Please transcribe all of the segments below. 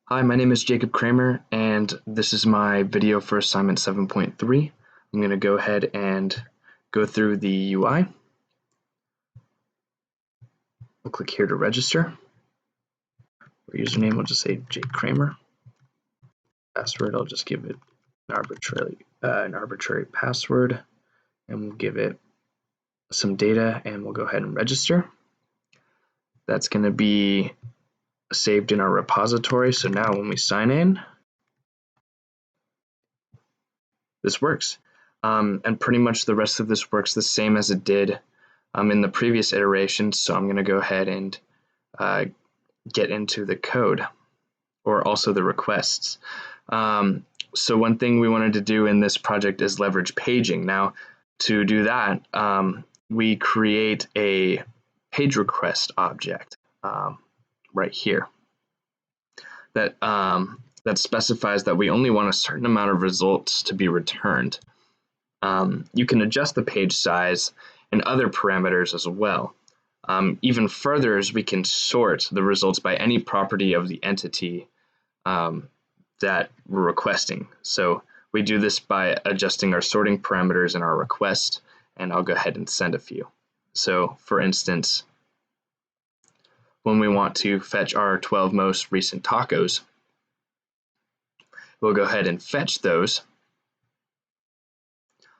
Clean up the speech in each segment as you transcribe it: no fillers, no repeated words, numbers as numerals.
Hi, my name is Jacob Kramer, and this is my video for assignment 7.3. I'm going to go ahead and go through the UI. We'll click here to register. For username, we'll just say Jake Kramer. Password, I'll just give it an arbitrary password, and we'll give it some data, and we'll go ahead and register. That's going to be saved in our repository, so now when we sign in, this works. And pretty much the rest of this works the same as it did in the previous iteration, so I'm going to go ahead and get into the code, or also the requests. So one thing we wanted to do in this project is leverage paging. Now, to do that, we create a page request object right here that specifies that we only want a certain amount of results to be returned. You can adjust the page size and other parameters as well. Even further, is we can sort the results by any property of the entity that we're requesting. So we do this by adjusting our sorting parameters in our request, and I'll go ahead and send a few. So for instance, when we want to fetch our 12 most recent tacos, we'll go ahead and fetch those,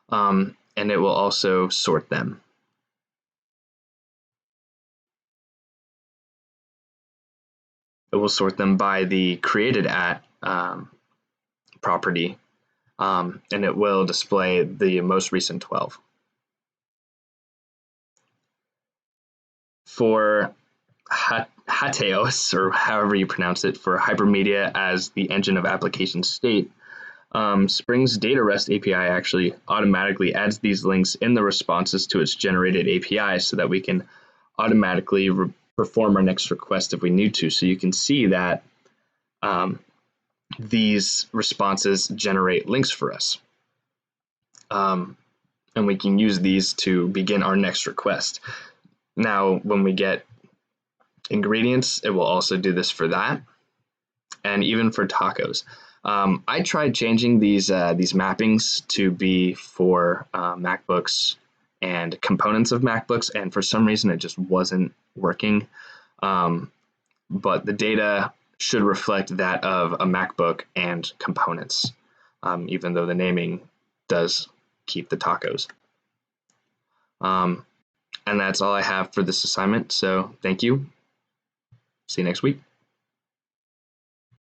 and it will also sort them. It will sort them by the created at property, and it will display the most recent 12. For Hateos, or however you pronounce it, for hypermedia as the engine of application state, Spring's data REST API actually automatically adds these links in the responses to its generated API so that we can automatically perform our next request if we need to. So you can see that these responses generate links for us. And we can use these to begin our next request. Now, when we get ingredients, it will also do this for that, and even for tacos. I tried changing these mappings to be for MacBooks and components of MacBooks, and for some reason it just wasn't working. But the data should reflect that of a MacBook and components, even though the naming does keep the tacos. And that's all I have for this assignment, so thank you. See you next week.